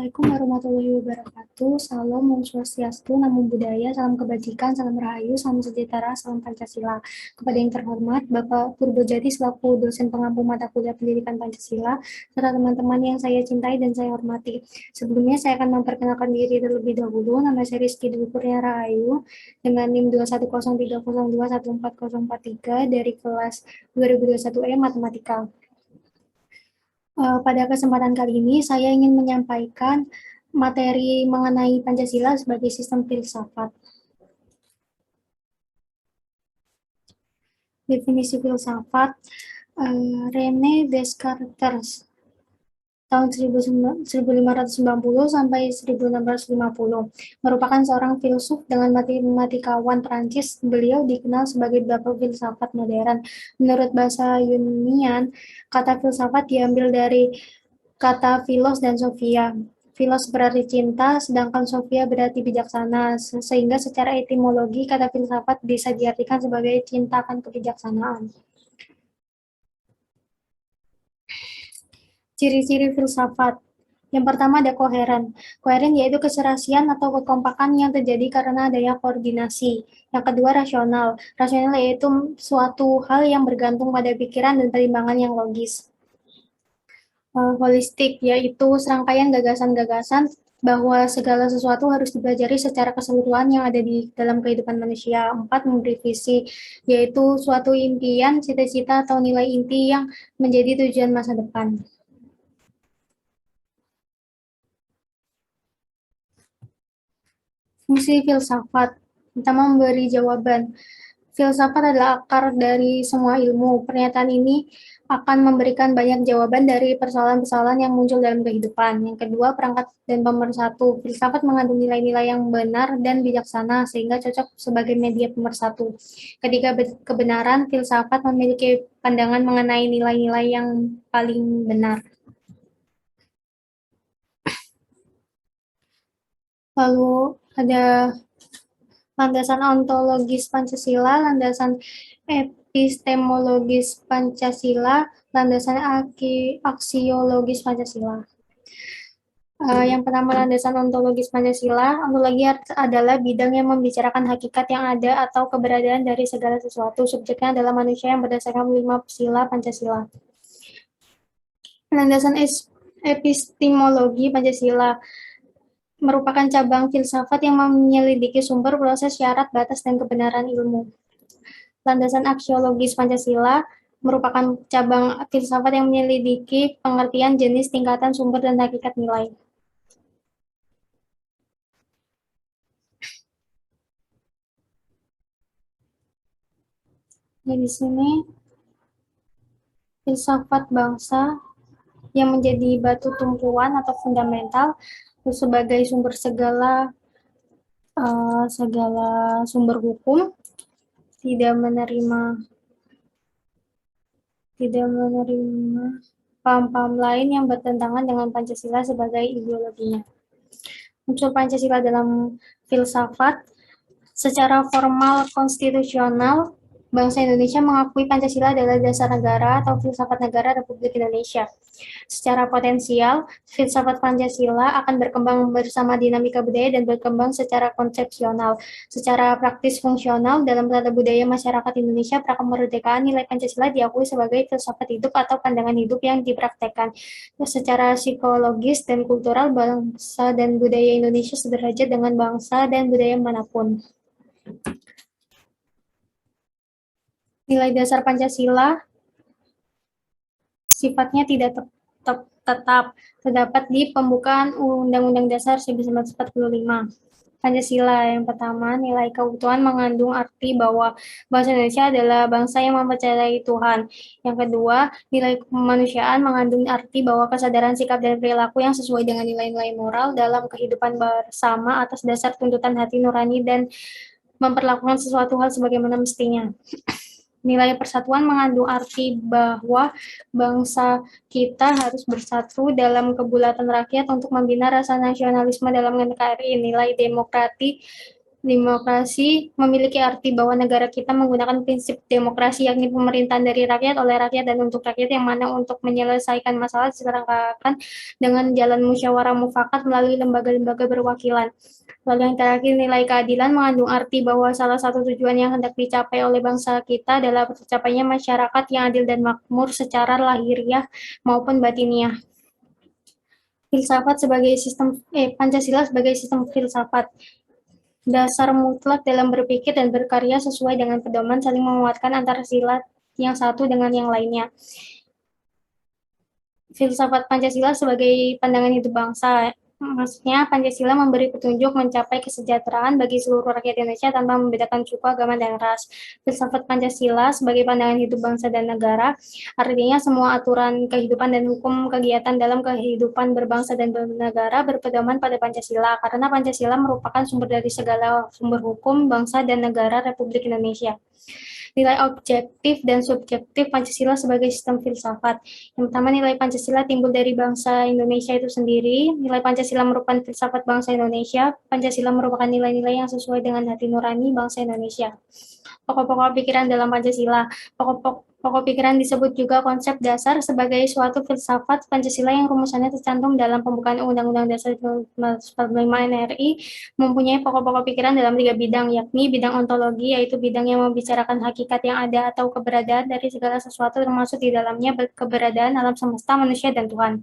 Assalamualaikum warahmatullahi wabarakatuh. Salam, Om Swastiastu, Namo Buddhaya, salam kebajikan, salam rahayu, salam sejahtera, salam Pancasila. Kepada yang terhormat, Bapak Purbojati selaku dosen pengampu mata kuliah pendidikan Pancasila, serta teman-teman yang saya cintai dan saya hormati. Sebelumnya saya akan memperkenalkan diri terlebih dahulu. Nama saya Rizky Dwi Kurnia Rahayu dengan NIM 21030214043 dari kelas 2021E Matematika. Pada kesempatan kali ini, saya ingin menyampaikan materi mengenai Pancasila sebagai sistem filsafat. Definisi filsafat, René Descartes, tahun 1590 sampai 1650, merupakan seorang filsuf dengan matematikawan Prancis. Beliau dikenal sebagai bapak filsafat modern. Menurut bahasa Yunani, kata filsafat diambil dari kata philos dan sophia. Philos berarti cinta, sedangkan sophia berarti bijaksana, sehingga secara etimologi kata filsafat bisa diartikan sebagai cinta akan kebijaksanaan. Ciri-ciri filsafat. Yang pertama ada koheren. Koheren yaitu keserasian atau kekompakan yang terjadi karena adanya koordinasi. Yang kedua rasional. Rasional yaitu suatu hal yang bergantung pada pikiran dan pertimbangan yang logis. Holistik yaitu serangkaian gagasan-gagasan bahwa segala sesuatu harus dipelajari secara keseluruhan yang ada di dalam kehidupan manusia. 4. Memberi visi, yaitu suatu impian, cita-cita, atau nilai inti yang menjadi tujuan masa depan. Fungsi filsafat. Pertama, memberi jawaban. Filsafat adalah akar dari semua ilmu. Pernyataan ini akan memberikan banyak jawaban dari persoalan-persoalan yang muncul dalam kehidupan. Yang kedua, perangkat dan pemersatu. Filsafat mengandung nilai-nilai yang benar dan bijaksana, sehingga cocok sebagai media pemersatu. Ketiga, kebenaran. Filsafat memiliki pandangan mengenai nilai-nilai yang paling benar. Lalu ada landasan ontologis Pancasila, landasan epistemologis Pancasila, landasan aksiologis Pancasila. Yang pertama, landasan ontologis Pancasila. Ontologi adalah bidang yang membicarakan hakikat yang ada atau keberadaan dari segala sesuatu. Subjeknya adalah manusia yang berdasarkan 5 sila Pancasila. Landasan epistemologi Pancasila merupakan cabang filsafat yang menyelidiki sumber, proses, syarat, batas, dan kebenaran ilmu. Landasan aksiologis Pancasila merupakan cabang filsafat yang menyelidiki pengertian, jenis, tingkatan, sumber, dan hakikat nilai. Di sini filsafat bangsa yang menjadi batu tumpuan atau fundamental sebagai sumber segala sumber hukum, tidak menerima paham-paham lain yang bertentangan dengan Pancasila sebagai ideologinya. Unsur Pancasila dalam filsafat. Secara formal konstitusional, bangsa Indonesia mengakui Pancasila adalah dasar negara atau filsafat negara Republik Indonesia. Secara potensial, filsafat Pancasila akan berkembang bersama dinamika budaya dan berkembang secara konsepsional. Secara praktis fungsional, dalam tata budaya masyarakat Indonesia, prakemerdekaan nilai Pancasila diakui sebagai filsafat hidup atau pandangan hidup yang dipraktekkan. Secara psikologis dan kultural, bangsa dan budaya Indonesia sederajat dengan bangsa dan budaya manapun. Nilai dasar Pancasila sifatnya tidak tetap, terdapat di pembukaan Undang-Undang Dasar 1945. Pancasila yang pertama, nilai keutuhan mengandung arti bahwa bangsa Indonesia adalah bangsa yang mempercayai Tuhan. Yang kedua, nilai kemanusiaan mengandung arti bahwa kesadaran sikap dan perilaku yang sesuai dengan nilai-nilai moral dalam kehidupan bersama atas dasar tuntutan hati nurani dan memperlakukan sesuatu hal sebagaimana mestinya. Nilai persatuan mengandung arti bahwa bangsa kita harus bersatu dalam kebulatan rakyat untuk membina rasa nasionalisme dalam NKRI. Nilai Demokrasi memiliki arti bahwa negara kita menggunakan prinsip demokrasi, yakni pemerintahan dari rakyat, oleh rakyat, dan untuk rakyat, yang mana untuk menyelesaikan masalah diselenggarakan dengan jalan musyawarah mufakat melalui lembaga-lembaga berwakilan. Lalu yang terakhir, nilai keadilan mengandung arti bahwa salah satu tujuan yang hendak dicapai oleh bangsa kita adalah tercapainya masyarakat yang adil dan makmur secara lahiriah maupun batiniah. Pancasila sebagai sistem filsafat dasar mutlak dalam berpikir dan berkarya sesuai dengan pedoman saling menguatkan antara sila yang satu dengan yang lainnya. Filsafat Pancasila sebagai pandangan hidup bangsa. Maksudnya, Pancasila memberi petunjuk mencapai kesejahteraan bagi seluruh rakyat Indonesia tanpa membedakan suku, agama, dan ras. Filsafat Pancasila sebagai pandangan hidup bangsa dan negara, artinya semua aturan kehidupan dan hukum kegiatan dalam kehidupan berbangsa dan bernegara berpedoman pada Pancasila, karena Pancasila merupakan sumber dari segala sumber hukum bangsa dan negara Republik Indonesia. Nilai objektif dan subjektif Pancasila sebagai sistem filsafat. Yang pertama, nilai Pancasila timbul dari bangsa Indonesia itu sendiri. Nilai Pancasila merupakan filsafat bangsa Indonesia. Pancasila merupakan nilai-nilai yang sesuai dengan hati nurani bangsa Indonesia. Pokok-pokok pikiran dalam Pancasila. Pokok pikiran disebut juga konsep dasar sebagai suatu filsafat Pancasila yang rumusannya tercantum dalam pembukaan Undang-Undang Dasar 45 NRI, mempunyai pokok-pokok pikiran dalam 3 bidang, yakni bidang ontologi, yaitu bidang yang membicarakan hakikat yang ada atau keberadaan dari segala sesuatu, termasuk di dalamnya keberadaan alam semesta, manusia, dan Tuhan.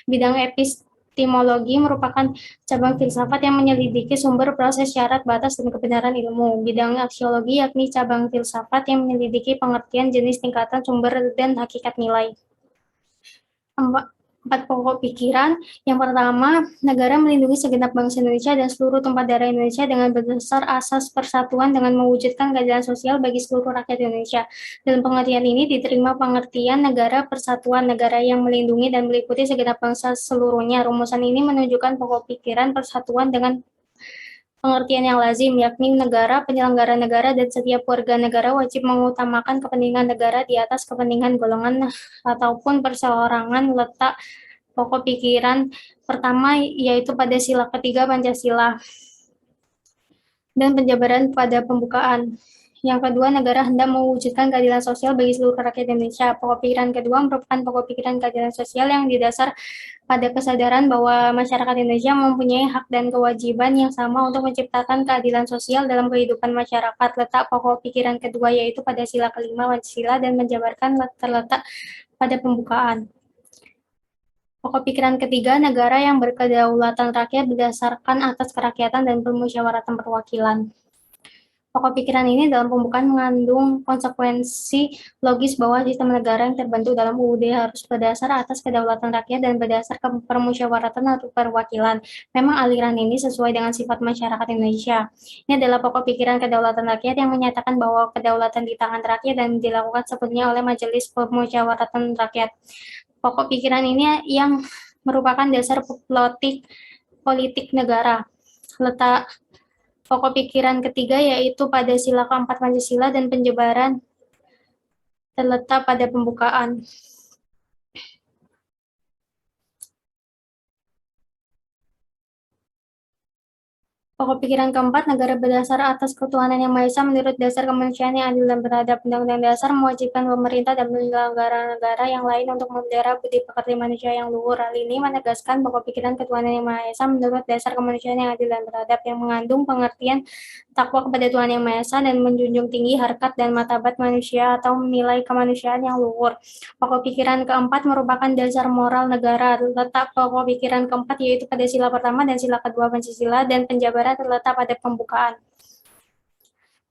Bidang epistemologi merupakan cabang filsafat yang menyelidiki sumber, proses, syarat, batas, dan kebenaran ilmu. Bidang aksiologi yakni cabang filsafat yang menyelidiki pengertian, jenis, tingkatan, sumber, dan hakikat nilai. Empat pokok pikiran. Yang pertama, negara melindungi segenap bangsa Indonesia dan seluruh tumpah darah Indonesia dengan berdasar asas persatuan dengan mewujudkan keadilan sosial bagi seluruh rakyat Indonesia. Dalam pengertian ini diterima pengertian negara persatuan, negara yang melindungi dan meliputi segenap bangsa seluruhnya. Rumusan ini menunjukkan pokok pikiran persatuan dengan pengertian yang lazim, yakni negara, penyelenggara negara, dan setiap warga negara wajib mengutamakan kepentingan negara di atas kepentingan golongan ataupun perseorangan. Letak pokok pikiran pertama yaitu pada sila ketiga Pancasila dan penjabaran pada pembukaan. Yang kedua, negara hendak mewujudkan keadilan sosial bagi seluruh rakyat Indonesia. Pokok pikiran kedua merupakan pokok pikiran keadilan sosial yang didasar pada kesadaran bahwa masyarakat Indonesia mempunyai hak dan kewajiban yang sama untuk menciptakan keadilan sosial dalam kehidupan masyarakat. Letak pokok pikiran kedua yaitu pada sila kelima Pancasila dan menjabarkan terletak pada pembukaan. Pokok pikiran ketiga, negara yang berkedaulatan rakyat berdasarkan atas kerakyatan dan permusyawaratan perwakilan. Pokok pikiran ini dalam pembukaan mengandung konsekuensi logis bahwa sistem negara yang terbentuk dalam UUD harus berdasar atas kedaulatan rakyat dan berdasar ke permusyawaratan atau perwakilan. Memang aliran ini sesuai dengan sifat masyarakat Indonesia. Ini adalah pokok pikiran kedaulatan rakyat yang menyatakan bahwa kedaulatan di tangan rakyat dan dilakukan sepenuhnya oleh Majelis Permusyawaratan Rakyat. Pokok pikiran ini yang merupakan dasar politik negara. Letak pokok pikiran ketiga yaitu pada sila keempat Pancasila dan penjabaran terletak pada pembukaan. Pokok pikiran keempat, negara berdasar atas ketuhanan yang Maha Esa menurut dasar kemanusiaan yang adil dan beradab. Undang-undang dasar mewajibkan pemerintah dan penyelenggara negara yang lain untuk memelihara budi pekerti manusia yang luhur. Hal ini menegaskan pokok pikiran ketuhanan yang Maha Esa menurut dasar kemanusiaan yang adil dan beradab yang mengandung pengertian takwa kepada Tuhan yang Maha Esa dan menjunjung tinggi harkat dan martabat manusia atau nilai kemanusiaan yang luhur. Pokok pikiran keempat merupakan dasar moral negara. Letak pokok pikiran keempat yaitu pada sila pertama dan sila kedua Pancasila dan penjabaran terletak pada pembukaan.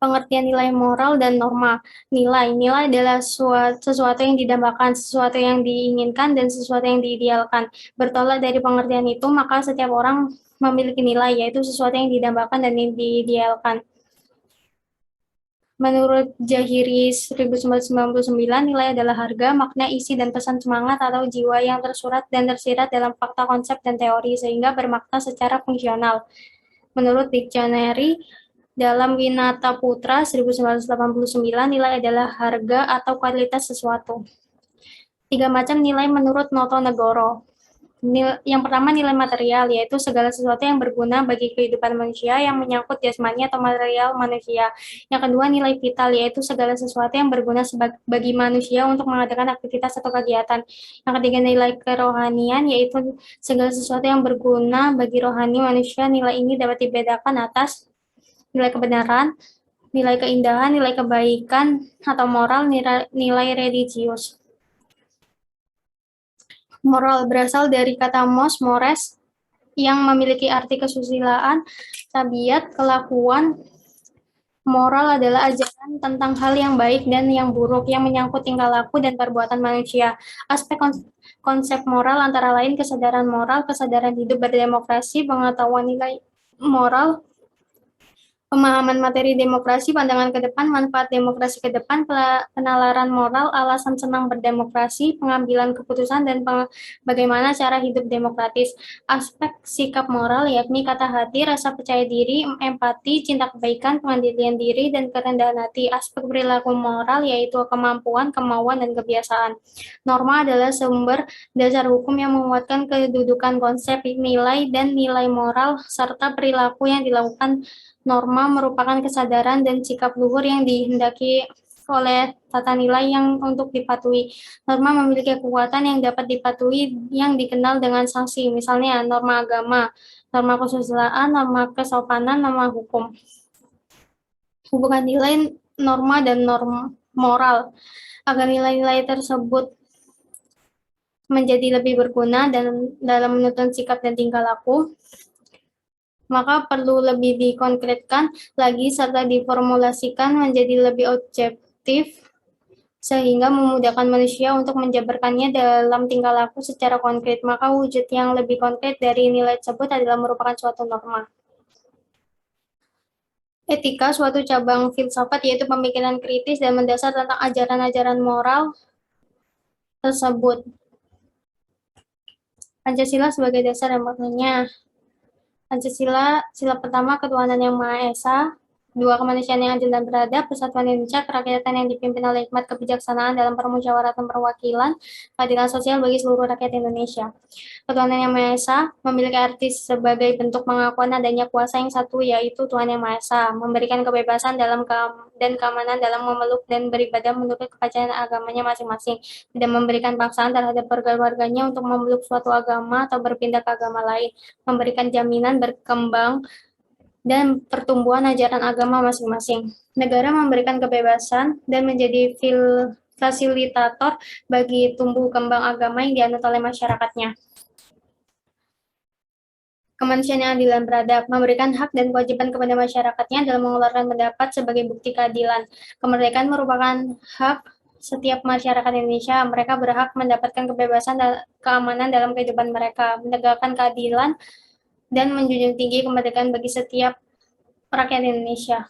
Pengertian nilai moral dan norma. Nilai adalah sesuatu yang didambakan, sesuatu yang diinginkan, dan sesuatu yang diidealkan. Bertolak dari pengertian itu, maka setiap orang memiliki nilai, yaitu sesuatu yang didambakan dan yang diidealkan. Menurut Jahiri 1999, nilai adalah harga, makna, isi, dan pesan semangat atau jiwa yang tersurat dan tersirat dalam fakta, konsep, dan teori, sehingga bermakna secara fungsional. Menurut Dictionary, dalam Winata Putra 1989, nilai adalah harga atau kualitas sesuatu. 3 macam nilai menurut Noto Negoro. Yang pertama nilai material, yaitu segala sesuatu yang berguna bagi kehidupan manusia yang menyangkut jasmani atau material manusia. Yang kedua nilai vital, yaitu segala sesuatu yang berguna bagi manusia untuk mengadakan aktivitas atau kegiatan. Yang ketiga nilai kerohanian, yaitu segala sesuatu yang berguna bagi rohani manusia. Nilai ini dapat dibedakan atas nilai kebenaran, nilai keindahan, nilai kebaikan, atau moral, nilai religius. Moral berasal dari kata mores, yang memiliki arti kesusilaan, tabiat, kelakuan. Moral adalah ajaran tentang hal yang baik dan yang buruk yang menyangkut tingkah laku dan perbuatan manusia. Aspek konsep moral antara lain kesadaran moral, kesadaran hidup berdemokrasi, pengetahuan nilai moral, pemahaman materi demokrasi, pandangan ke depan, manfaat demokrasi ke depan, penalaran moral, alasan senang berdemokrasi, pengambilan keputusan, dan bagaimana cara hidup demokratis. Aspek sikap moral yakni kata hati, rasa percaya diri, empati, cinta kebaikan, pengendalian diri, dan kerendahan hati. Aspek perilaku moral yaitu kemampuan, kemauan, dan kebiasaan. Norma adalah sumber dasar hukum yang menguatkan kedudukan konsep nilai dan nilai moral, serta perilaku yang dilakukan. Norma merupakan kesadaran dan sikap luhur yang dihendaki oleh tata nilai yang untuk dipatuhi. Norma memiliki kekuatan yang dapat dipatuhi yang dikenal dengan sanksi, misalnya norma agama, norma kesusilaan, norma kesopanan, norma hukum. Hubungan nilai norma dan norma moral. Agar nilai-nilai tersebut menjadi lebih berguna dan dalam menuntun sikap dan tingkah laku, maka perlu lebih dikonkretkan lagi serta diformulasikan menjadi lebih objektif sehingga memudahkan manusia untuk menjabarkannya dalam tingkah laku secara konkret. Maka wujud yang lebih konkret dari nilai tersebut adalah merupakan suatu norma. Etika, suatu cabang filsafat, yaitu pemikiran kritis dan mendasar tentang ajaran-ajaran moral tersebut. Pancasila sebagai dasar dan maknanya. Pancasila, sila pertama ketuhanan yang Maha Esa, dua kemanusiaan yang adil dan beradab, persatuan Indonesia, kerakyatan yang dipimpin oleh hikmat kebijaksanaan dalam permusyawaratan perwakilan, keadilan sosial bagi seluruh rakyat Indonesia. Ketuhanan yang Maha Esa memiliki arti sebagai bentuk pengakuan adanya kuasa yang satu, yaitu Tuhan yang Maha Esa, memberikan kebebasan dan keamanan dalam memeluk dan beribadah menurut kepercayaan agamanya masing-masing, tidak memberikan paksaan terhadap warga-warganya untuk memeluk suatu agama atau berpindah ke agama lain, memberikan jaminan berkembang dan pertumbuhan ajaran agama masing-masing. Negara memberikan kebebasan dan menjadi fasilitator bagi tumbuh kembang agama yang dianut oleh masyarakatnya. Kemanusiaan yang adil dan beradab, memberikan hak dan kewajiban kepada masyarakatnya dalam mengeluarkan pendapat sebagai bukti keadilan. Kemerdekaan merupakan hak setiap masyarakat Indonesia. Mereka berhak mendapatkan kebebasan dan keamanan dalam kehidupan mereka, menegakkan keadilan, dan menjunjung tinggi kemerdekaan bagi setiap rakyat Indonesia.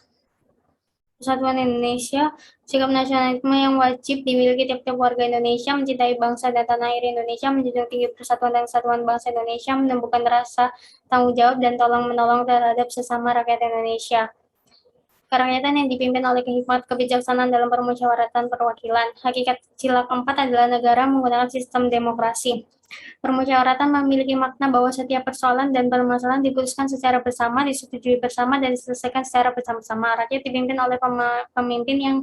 Persatuan Indonesia, sikap nasionalisme yang wajib dimiliki tiap-tiap warga Indonesia, mencintai bangsa dan tanah air Indonesia, menjunjung tinggi persatuan dan kesatuan bangsa Indonesia, menumbuhkan rasa tanggung jawab dan tolong-menolong terhadap sesama rakyat Indonesia. Kerakyatan yang dipimpin oleh hikmat kebijaksanaan dalam permusyawaratan perwakilan. Hakikat sila keempat adalah negara menggunakan sistem demokrasi. Permusyawaratan memiliki makna bahwa setiap persoalan dan permasalahan diputuskan secara bersama, disetujui bersama, dan diselesaikan secara bersama-sama. Rakyat dipimpin oleh pemimpin yang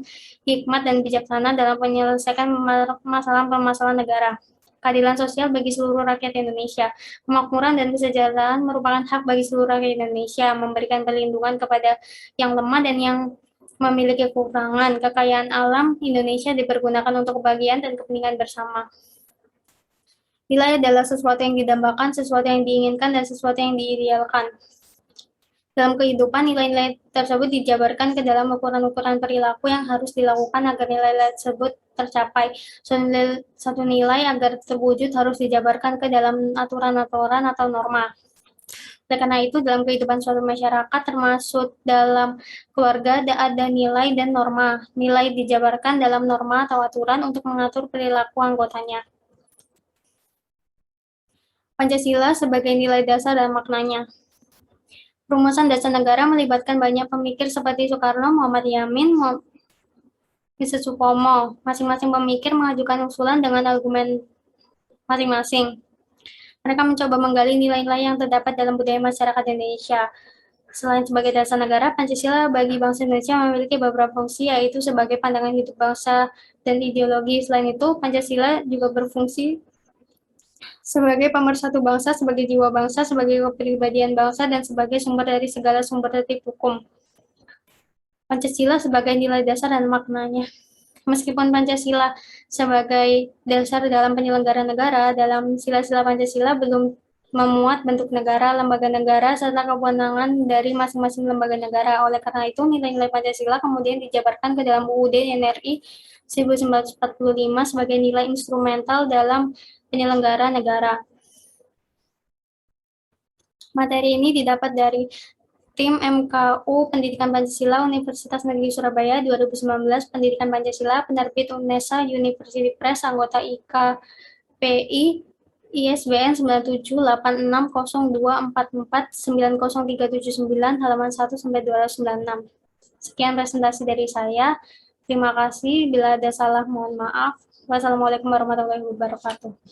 hikmat dan bijaksana dalam menyelesaikan permasalahan negara. Keadilan sosial bagi seluruh rakyat Indonesia. Kemakmuran dan kesejahteraan merupakan hak bagi seluruh rakyat Indonesia, memberikan perlindungan kepada yang lemah dan yang memiliki kekurangan. Kekayaan alam Indonesia dipergunakan untuk kebahagiaan dan kepentingan bersama. Nilai adalah sesuatu yang didambakan, sesuatu yang diinginkan, dan sesuatu yang diidealkan. Dalam kehidupan, nilai-nilai tersebut dijabarkan ke dalam ukuran-ukuran perilaku yang harus dilakukan agar nilai-nilai tersebut tercapai. Satu nilai agar terwujud harus dijabarkan ke dalam aturan-aturan atau norma. Oleh karena itu, dalam kehidupan suatu masyarakat, termasuk dalam keluarga, ada nilai dan norma. Nilai dijabarkan dalam norma atau aturan untuk mengatur perilaku anggotanya. Pancasila sebagai nilai dasar dan maknanya. Rumusan dasar negara melibatkan banyak pemikir seperti Soekarno, Muhammad Yamin, Mr. Supomo. Masing-masing pemikir mengajukan usulan dengan argumen masing-masing. Mereka mencoba menggali nilai-nilai yang terdapat dalam budaya masyarakat Indonesia. Selain sebagai dasar negara, Pancasila bagi bangsa Indonesia memiliki beberapa fungsi, yaitu sebagai pandangan hidup bangsa dan ideologi. Selain itu, Pancasila juga berfungsi sebagai pemersatu bangsa, sebagai jiwa bangsa, sebagai kepribadian bangsa, dan sebagai sumber dari segala sumber tertib hukum. Pancasila sebagai nilai dasar dan maknanya. Meskipun Pancasila sebagai dasar dalam penyelenggaraan negara, dalam sila-sila Pancasila belum memuat bentuk negara, lembaga negara, serta kewenangan dari masing-masing lembaga negara. Oleh karena itu, nilai-nilai Pancasila kemudian dijabarkan ke dalam UUD NRI 1945 sebagai nilai instrumental dalam penyelenggara negara. Materi ini didapat dari Tim MKU Pendidikan Pancasila Universitas Negeri Surabaya 2019, Pendidikan Pancasila, penerbit UNESA University Press, anggota IKPI, ISBN 9786024490379, halaman 1 sampai 296. Sekian presentasi dari saya. Terima kasih. Bila ada salah, mohon maaf. Wassalamualaikum warahmatullahi wabarakatuh.